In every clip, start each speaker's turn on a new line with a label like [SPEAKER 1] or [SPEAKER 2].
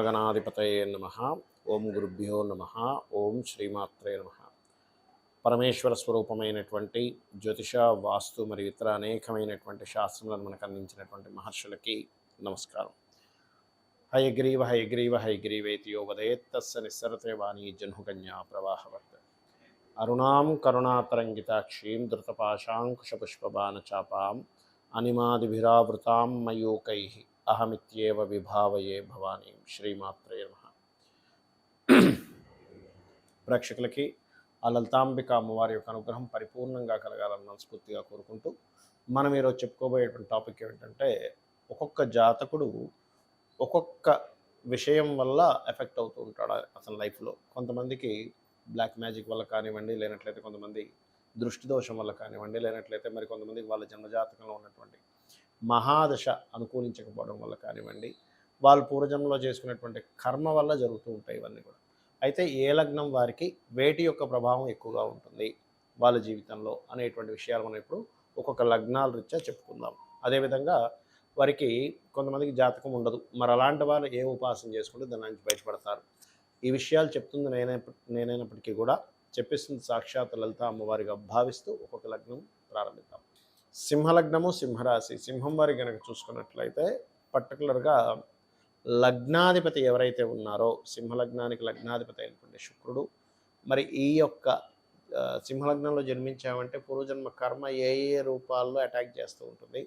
[SPEAKER 1] మహాగణాధిపతయే నమః. ఓం గురుభ్యో నమః. ఓం శ్రీమాత్రే నమః. పరమేశ్వర స్వరూపమైనటువంటి జ్యోతిష, వాస్తు మరియు ఇతర అనేకమైనటువంటి శాస్త్రములను మనకు అందించినటువంటి మహర్షులకి నమస్కారం. హయగ్రీవ హయగ్రీవ హయగ్రీవేతి యో వదేత్ తస్య నిస్సరతే వాణీ జహ్నుకన్యా ప్రవాహవర్త. అరుణాం కరుణాతరంగితాక్షీం ధృతపాశాంకుశపుష్పబాణచాపాం అనిమాదిభిరావృతాం మయూకైః అహమిత్యేవ విభావయే భవానీ. శ్రీమాత్రే నమః. ప్రేక్షకులకి ఆ లలితాంబిక అమ్మవారి యొక్క అనుగ్రహం పరిపూర్ణంగా కలగాలని మనస్ఫూర్తిగా కోరుకుంటూ మనం ఈరోజు చెప్పుకోబోయేటువంటి టాపిక్ ఏమిటంటే, ఒక్కొక్క జాతకుడు ఒక్కొక్క విషయం వల్ల ఎఫెక్ట్ అవుతూ ఉంటాడు అతని లైఫ్లో. కొంతమందికి బ్లాక్ మ్యాజిక్ వల్ల కానివ్వండి, లేనట్లయితే కొంతమంది దృష్టి దోషం వల్ల కానివ్వండి, లేనట్లయితే మరి కొంతమందికి వాళ్ళ జన్మజాతకంలో ఉన్నటువంటి మహాదశ అనుకూలించకపోవడం వల్ల కానివ్వండి, వాళ్ళు పూర్వజన్మలో చేసుకునేటువంటి కర్మ వల్ల జరుగుతూ ఉంటాయి ఇవన్నీ కూడా. అయితే ఏ లగ్నం వారికి వేటి యొక్క ప్రభావం ఎక్కువగా ఉంటుంది వాళ్ళ జీవితంలో అనేటువంటి విషయాలు మనం ఇప్పుడు ఒక్కొక్క లగ్నాల రీత్యా చెప్పుకుందాం. అదేవిధంగా వారికి కొంతమందికి జాతకం ఉండదు, మరి అలాంటి వారు ఏ ఉపాసన చేసుకుంటే దాని నుంచి బయటపడతారు. ఈ విషయాలు చెప్తుంది నేనైనప్పటికీ కూడా చెప్పిస్తుంది సాక్షాత్ లలిత అమ్మవారిగా భావిస్తూ ఒక్కొక్క లగ్నం ప్రారంభిద్దాం. సింహలగ్నము, సింహరాశి. సింహం వారి కనుక చూసుకున్నట్లయితే పర్టికులర్గా లగ్నాధిపతి ఎవరైతే ఉన్నారో, సింహలగ్నానికి లగ్నాధిపతి అయినటువంటి శుక్రుడు, మరి ఈ యొక్క సింహలగ్నంలో జన్మించామంటే పూర్వజన్మ కర్మ ఏ ఏ రూపాల్లో అటాక్ చేస్తూ ఉంటుంది,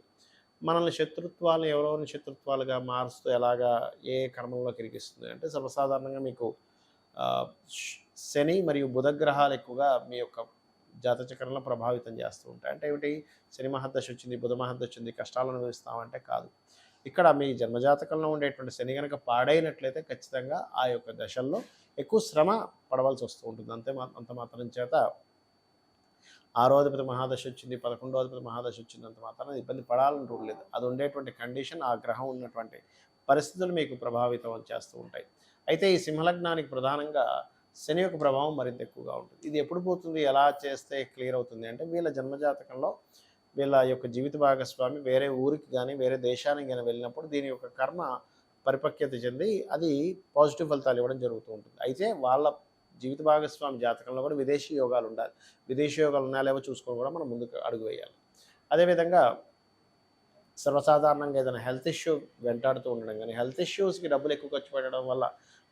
[SPEAKER 1] మనల్ని శత్రుత్వాలు ఎవరెవరిని శత్రుత్వాలుగా మారుస్తూ ఎలాగా ఏ కర్మంలోకి ఇరికిస్తుంది అంటే, సర్వసాధారణంగా మీకు శని మరియు బుధగ్రహాలు ఎక్కువగా మీ యొక్క జాతచక్రంలో ప్రభావితం చేస్తూ ఉంటాయి. అంటే ఏమిటి, శని మహర్దశ వచ్చింది, బుధ మహర్దశ వచ్చింది, కష్టాలను అనుభవిస్తామంటే కాదు. ఇక్కడ మీ జన్మజాతకంలో ఉండేటువంటి శని కనుక పాడైనట్లయితే ఖచ్చితంగా ఆ యొక్క దశల్లో ఎక్కువ శ్రమ పడవలసి వస్తూ ఉంటుంది. అంత మాత్రం చేత 6వ అధిపతి మహాదశ వచ్చింది, 11వ అధిపతి మహాదశ వచ్చింది అంత మాత్రం ఇబ్బంది పడాలని రూల్ లేదు. అది ఉండేటువంటి కండిషన్, ఆ గ్రహం ఉన్నటువంటి పరిస్థితులు మీకు ప్రభావితం చేస్తూ ఉంటాయి. అయితే ఈ సింహలగ్నానికి ప్రధానంగా శని యొక్క ప్రభావం మరింత ఎక్కువగా ఉంటుంది. ఇది ఎప్పుడు పోతుంది, ఎలా చేస్తే క్లియర్ అవుతుంది అంటే, వీళ్ళ జన్మజాతకంలో వీళ్ళ యొక్క జీవిత భాగస్వామి వేరే ఊరికి కానీ వేరే దేశానికి కానీ వెళ్ళినప్పుడు దీని యొక్క కర్మ పరిపక్వత చెంది అది పాజిటివ్ ఫలితాలు ఇవ్వడం జరుగుతూ ఉంటుంది. అయితే వాళ్ళ జీవిత భాగస్వామి జాతకంలో కూడా విదేశీ యోగాలు ఉండాలి. విదేశీ యోగాలు ఉన్నాయో లేవో చూసుకొని కూడా మనం ముందుకు అడుగు వేయాలి. అదేవిధంగా సర్వసాధారణంగా ఏదైనా హెల్త్ ఇష్యూ వెంటాడుతూ ఉండడం కానీ, హెల్త్ ఇష్యూస్కి డబ్బులు ఎక్కువ ఖర్చు పెట్టడం వల్ల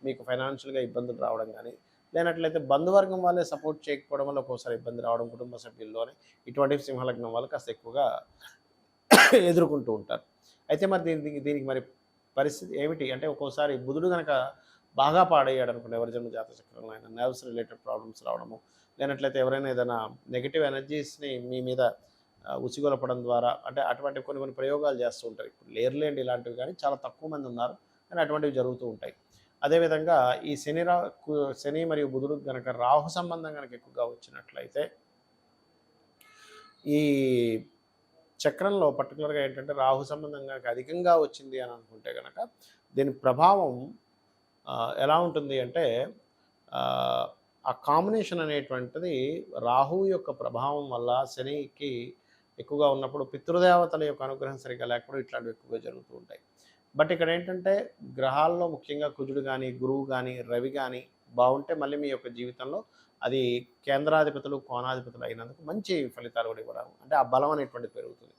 [SPEAKER 1] మీకు ఫైనాన్షియల్గా ఇబ్బందులు రావడం కానీ, లేనట్లయితే బంధువర్గం వాళ్ళే సపోర్ట్ చేయకపోవడం వల్ల ఒక్కోసారి ఇబ్బంది రావడం కుటుంబ సభ్యుల్లోనే, ఇటువంటి సింహలగ్నం వాళ్ళు కాస్త ఎక్కువగా ఎదుర్కొంటూ ఉంటారు. అయితే మరి దీనికి మరి పరిస్థితి ఏమిటి అంటే, ఒక్కోసారి బుధుడు కనుక బాగా పాడయ్యాడు అనుకోండి, ఎవరి జన్మ జాతక చక్రంలో అయినా నర్వ్స్ రిలేటెడ్ ప్రాబ్లమ్స్ రావడము, లేనట్లయితే ఎవరైనా ఏదైనా నెగిటివ్ ఎనర్జీస్ని మీ మీద ఉసిగొలపడం ద్వారా, అంటే అటువంటి కొన్ని ప్రయోగాలు చేస్తూ ఉంటారు. ఇప్పుడు లేర్లేండి ఇలాంటివి, కానీ చాలా తక్కువ మంది ఉన్నారు, కానీ అటువంటివి జరుగుతూ ఉంటాయి. అదేవిధంగా ఈ శని మరియు బుధుడు కనుక రాహు సంబంధం కనుక ఎక్కువగా వచ్చినట్లయితే, ఈ చక్రంలో పర్టికులర్గా ఏంటంటే రాహు సంబంధం కనుక అధికంగా వచ్చింది అని అనుకుంటే కనుక దీని ప్రభావం ఎలా ఉంటుంది అంటే, ఆ కాంబినేషన్ అనేటువంటిది రాహువు యొక్క ప్రభావం వల్ల శనికి ఎక్కువగా ఉన్నప్పుడు పితృదేవతల యొక్క అనుగ్రహం సరిగ్గా లేకపోవడం ఇట్లాంటివి ఎక్కువగా జరుగుతూ ఉంటాయి. బట్ ఇక్కడ ఏంటంటే గ్రహాల్లో ముఖ్యంగా కుజుడు కానీ, గురువు కానీ, రవి కానీ బాగుంటే మళ్ళీ మీ యొక్క జీవితంలో అది కేంద్రాధిపతులు, కోణాధిపతులు అయినందుకు మంచి ఫలితాలు కూడా ఇవ్వడం, అంటే ఆ బలం అనేటువంటిది పెరుగుతుంది.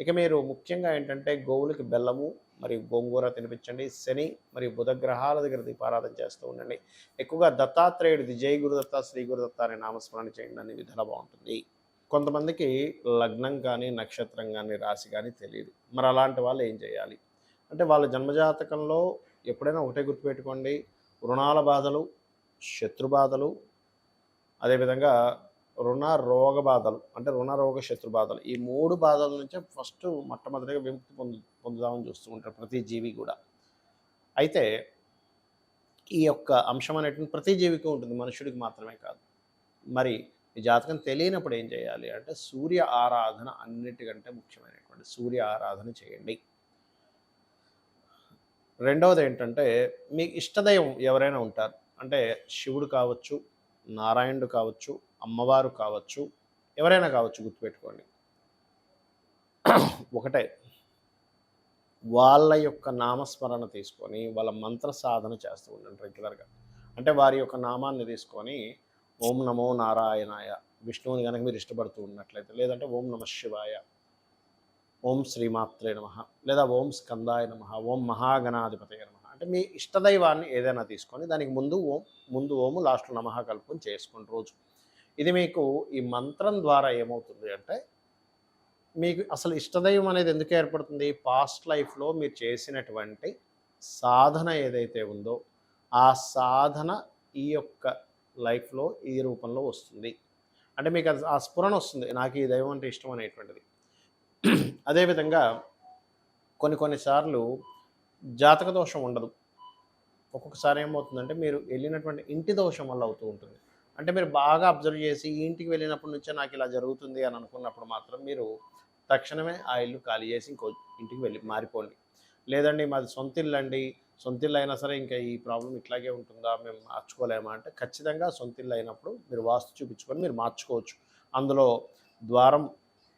[SPEAKER 1] ఇక మీరు ముఖ్యంగా ఏంటంటే గోవులకి బెల్లము మరియు గోంగూర తినిపించండి. శని మరియు బుధ గ్రహాల దగ్గర దీపారాధన చేస్తూ ఉండండి. ఎక్కువగా దత్తాత్రేయుడిది జై గురుదత్త, శ్రీ గురుదత్త అనే నామస్మరణ చేయండి, అన్ని విధాలు బాగుంటుంది. కొంతమందికి లగ్నం కానీ, నక్షత్రం కానీ, రాశి కానీ తెలియదు. మరి అలాంటి వాళ్ళు ఏం చేయాలి అంటే, వాళ్ళ జన్మజాతకంలో ఎప్పుడైనా ఒకటే గుర్తుపెట్టుకోండి, రుణాల బాధలు, శత్రు బాధలు, అదేవిధంగా రోగ బాధలు, అంటే రుణరోగ శత్రు బాధలు, ఈ 3 బాధల నుంచే ఫస్ట్ మొట్టమొదటిగా విముక్తి పొందుదామని చూస్తూ ఉంటారు ప్రతి జీవి కూడా. అయితే ఈ యొక్క అంశం అనేటువంటి ప్రతి జీవికి ఉంటుంది, మనుషుడికి మాత్రమే కాదు. మరి ఈ జాతకం తెలియనప్పుడు ఏం చేయాలి అంటే, సూర్య ఆరాధన అన్నిటికంటే ముఖ్యమైనటువంటి సూర్య ఆరాధన చేయండి. రెండవది ఏంటంటే, మీ ఇష్టదైవం ఎవరైనా ఉంటారు, అంటే శివుడు కావచ్చు, నారాయణుడు కావచ్చు, అమ్మవారు కావచ్చు, ఎవరైనా కావచ్చు, గుర్తుపెట్టుకోండి. ఒకటే వాళ్ళ యొక్క నామస్మరణ తీసుకొని వాళ్ళ మంత్ర సాధన చేస్తూ ఉండండి రెగ్యులర్గా. అంటే వారి యొక్క నామాన్ని తీసుకొని ఓం నమో నారాయణాయ, విష్ణువుని కనుక మీరు ఇష్టపడుతూ ఉన్నట్లయితే, లేదంటే ఓం నమ శివాయ, ఓం శ్రీమాత్రే నమ, లేదా ఓం స్కందాయ నమ, ఓం మహాగణాధిపతయ నమ, అంటే మీ ఇష్టదైవాన్ని ఏదైనా తీసుకొని దానికి ముందు ఓము లాస్ట్లో నమః కలుపుకొని చేసుకోండి రోజు. ఇది మీకు ఈ మంత్రం ద్వారా ఏమవుతుంది అంటే, మీకు అసలు ఇష్టదైవం అనేది ఎందుకు ఏర్పడుతుంది? పాస్ట్ లైఫ్లో మీరు చేసినటువంటి సాధన ఏదైతే ఉందో ఆ సాధన ఈ యొక్క లైఫ్లో ఈ రూపంలో వస్తుంది. అంటే మీకు ఆ స్ఫురణ వస్తుంది, నాకు ఈ దైవం అంటే ఇష్టం అనేటువంటిది. అదేవిధంగా కొన్నిసార్లు జాతక దోషం ఉండదు. ఒక్కొక్కసారి ఏమవుతుందంటే మీరు వెళ్ళినటువంటి ఇంటి దోషం వల్ల అవుతూ ఉంటుంది. అంటే మీరు బాగా అబ్జర్వ్ చేసి ఈ ఇంటికి వెళ్ళినప్పటి నుంచే నాకు ఇలా జరుగుతుంది అని అనుకున్నప్పుడు మాత్రం మీరు తక్షణమే ఆ ఇల్లు ఖాళీ చేసి ఇంకో ఇంటికి వెళ్ళి మారిపోండి. లేదండి మాది సొంత ఇల్లు అండి, సొంత ఇల్లు అయినా సరే ఇంకా ఈ ప్రాబ్లం ఇట్లాగే ఉంటుందా, మేము మార్చుకోలేమా అంటే, ఖచ్చితంగా సొంత ఇల్లు అయినప్పుడు మీరు వాస్తు చూపించుకొని మీరు మార్చుకోవచ్చు. అందులో ద్వారం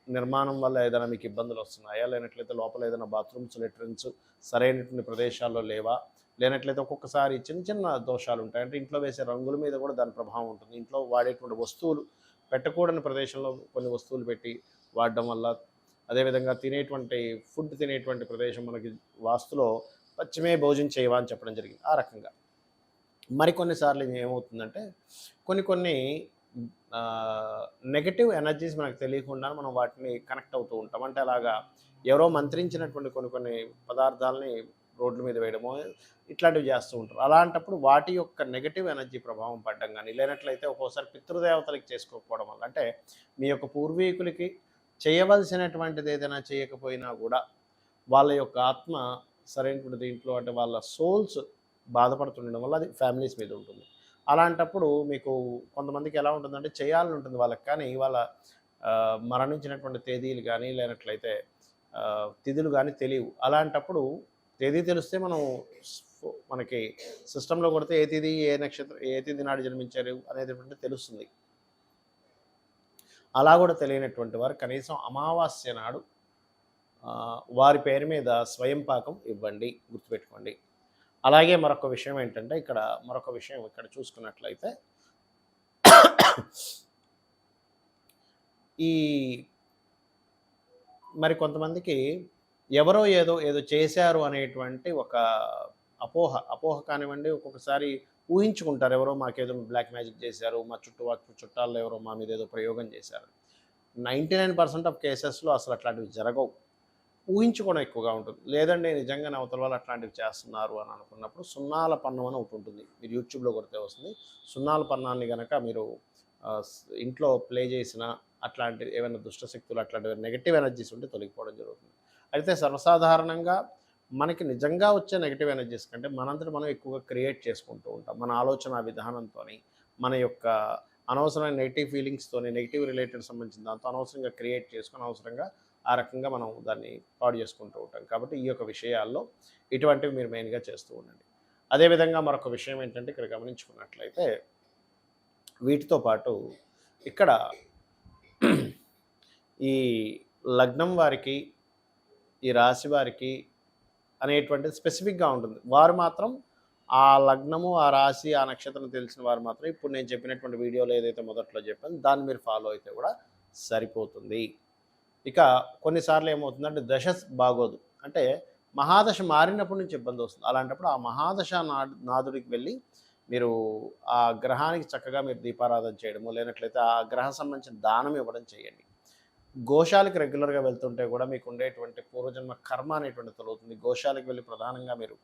[SPEAKER 1] నిర్మాణం వల్ల ఏదైనా మీకు ఇబ్బందులు వస్తున్నాయా, లేనట్లయితే లోపల ఏదైనా బాత్రూమ్స్ లెట్రిన్స్ సరైనటువంటి ప్రదేశాల్లో లేవా, లేనట్లయితే ఒక్కొక్కసారి చిన్న చిన్న దోషాలు ఉంటాయి. అంటే ఇంట్లో వేసే రంగుల మీద కూడా దాని ప్రభావం ఉంటుంది. ఇంట్లో వాడేటువంటి వస్తువులు పెట్టకూడని ప్రదేశంలో కొన్ని వస్తువులు పెట్టి వాడడం వల్ల, అదేవిధంగా ఫుడ్ తినేటువంటి ప్రదేశం మనకి వాస్తులో పశ్చిమే భోజనం చేయవా అని చెప్పడం జరిగింది. ఆ రకంగా మరికొన్నిసార్లు ఏమవుతుందంటే కొన్ని నెగటివ్ ఎనర్జీస్ మనకు తెలియకుండా మనం వాటిని కనెక్ట్ అవుతూ ఉంటాం. అంటే అలాగా ఎవరో మంత్రించినటువంటి కొన్ని పదార్థాలని రోడ్ల మీద వేయడమో ఇట్లాంటివి చేస్తూ ఉంటారు. అలాంటప్పుడు వాటి యొక్క నెగటివ్ ఎనర్జీ ప్రభావం పడడం కానీ, లేనట్లయితే ఒక్కోసారి పితృదేవతలకి చేసుకోకపోవడం వల్ల, అంటే మీ యొక్క పూర్వీకులకి చేయవలసినటువంటిది ఏదైనా చేయకపోయినా కూడా వాళ్ళ యొక్క ఆత్మ సరైనటువంటి దీంట్లో, అంటే వాళ్ళ సోల్స్ బాధపడుతుండడం వల్ల అది ఫ్యామిలీస్ మీద ఉంటుంది. అలాంటప్పుడు మీకు కొంతమందికి ఎలా ఉంటుందంటే చేయాలని ఉంటుంది వాళ్ళకి, కానీ వాళ్ళ మరణించినటువంటి తేదీలు కానీ లేనట్లయితే తిథులు కానీ తెలియవు. అలాంటప్పుడు తేదీ తెలిస్తే మనకి సిస్టంలో కొడితే ఏ తేదీ ఏ నక్షత్రం ఏ తేదీ నాడు జన్మించారు అనేటువంటి తెలుస్తుంది. అలా కూడా తెలియనటువంటి వారు కనీసం అమావాస్య నాడు వారి పేరు మీద స్వయం పాకం ఇవ్వండి, గుర్తుపెట్టుకోండి. అలాగే మరొక విషయం ఏంటంటే, ఇక్కడ చూసుకున్నట్లయితే ఈ మరి కొంతమందికి ఎవరో ఏదో చేశారు అనేటువంటి ఒక అపోహ కానివ్వండి, ఒక్కొక్కసారి ఊహించుకుంటారు, ఎవరో మాకేదో బ్లాక్ మ్యాజిక్ చేశారు, మా చుట్టాల్లో ఎవరో మా మీద ఏదో ప్రయోగం చేశారు. 99% ఆఫ్ కేసెస్లో అసలు అట్లాంటివి జరగవు. ఊహించుకోవడం ఎక్కువగా ఉంటుంది. లేదండి నిజంగానే అవతల వాళ్ళు అట్లాంటివి చేస్తున్నారు అని అనుకున్నప్పుడు సున్నాల పన్నం అని ఒకటి ఉంటుంది, మీరు యూట్యూబ్లో కొడితే వస్తుంది. సున్నాల పన్నాన్ని కనుక మీరు ఇంట్లో ప్లే చేసిన అట్లాంటి ఏమైనా దుష్టశక్తులు అట్లాంటివి నెగిటివ్ ఎనర్జీస్ ఉంటే తొలగిపోవడం జరుగుతుంది. అయితే సర్వసాధారణంగా మనకి నిజంగా వచ్చే నెగిటివ్ ఎనర్జీస్ కంటే మనంతట మనం ఎక్కువగా క్రియేట్ చేసుకుంటూ ఉంటాం. మన ఆలోచన విధానంతో, మన యొక్క అనవసరమైన నెగిటివ్ ఫీలింగ్స్తోని, నెగిటివ్ రిలేటెడ్ సంబంధించిన దాంతో అనవసరంగా క్రియేట్ చేసుకొని అనవసరంగా ఆ రకంగా మనం దాన్ని పాడు చేసుకుంటూ ఉంటాం. కాబట్టి ఈ యొక్క విషయాల్లో ఇటువంటివి మీరు మెయిన్గా చేస్తూ ఉండండి. అదేవిధంగా మరొక విషయం ఏంటంటే, ఇక్కడ గమనించుకున్నట్లయితే వీటితో పాటు ఇక్కడ ఈ లగ్నం వారికి, ఈ రాశి వారికి అనేటువంటిది స్పెసిఫిక్గా ఉంటుంది. వారు మాత్రం ఆ లగ్నము, ఆ రాశి, ఆ నక్షత్రం తెలిసిన వారు మాత్రం ఇప్పుడు నేను చెప్పినటువంటి వీడియోలో ఏదైతే మొదట్లో చెప్పాను దాన్ని మీరు ఫాలో అయితే కూడా సరిపోతుంది. ఇక కొన్నిసార్లు ఏమవుతుందంటే దశ బాగోదు, అంటే మహాదశ మారినప్పటి నుంచి ఇబ్బంది వస్తుంది. అలాంటప్పుడు ఆ మహాదశ నాదుడికి వెళ్ళి మీరు ఆ గ్రహానికి చక్కగా మీరు దీపారాధన చేయడము, లేనట్లయితే ఆ గ్రహ సంబంధించిన దానం ఇవ్వడం చేయండి. గోశాలకు రెగ్యులర్గా వెళ్తుంటే కూడా మీకు ఉండేటువంటి పూర్వజన్మ కర్మ అనేటువంటి తొలగుతుంది. గోశాలకు వెళ్ళి ప్రధానంగా మీరు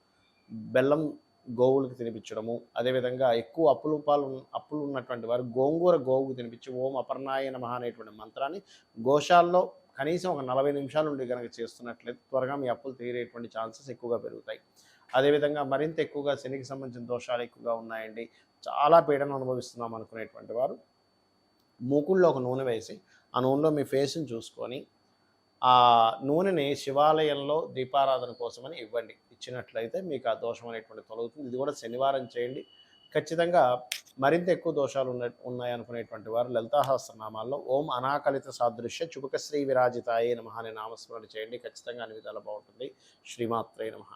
[SPEAKER 1] బెల్లం గోవులకు తినిపించడము, అదేవిధంగా ఎక్కువ అప్పులు ఉన్నటువంటి వారు గోంగూర గోవుకు తినిపించి ఓం అపర్ణాయ నమః అనేటువంటి మంత్రాన్ని గోశాలలో కనీసం ఒక 40 నిమిషాల నుండి కనుక చేస్తున్నట్లయితే త్వరగా మీ అప్పులు తీరేటువంటి ఛాన్సెస్ ఎక్కువగా పెరుగుతాయి. అదేవిధంగా మరింత ఎక్కువగా శనికి సంబంధించిన దోషాలు ఎక్కువగా ఉన్నాయండి, చాలా పీడన అనుభవిస్తున్నాం అనుకునేటువంటి వారు మూకుల్లో ఒక నూనె వేసి ఆ నూనెలో మీ ఫేస్ని చూసుకొని ఆ నూనెని శివాలయంలో దీపారాధన కోసమని ఇవ్వండి. ఇచ్చినట్లయితే మీకు ఆ దోషం అనేటువంటి తొలగుతుంది. ఇది కూడా శనివారం చేయండి. ఖచ్చితంగా మరింత ఎక్కువ దోషాలు ఉన్నాయనుకునేటువంటి వారు లలితా సహస్రనామాల్లో ఓం అనాకలిత సాదృశ్య చుబుక శ్రీ విరాజితాయే నమః అనే నామస్మరణ చేయండి. ఖచ్చితంగా అన్ని విధాలా బాగుంటుంది. శ్రీమాత్రే నమః.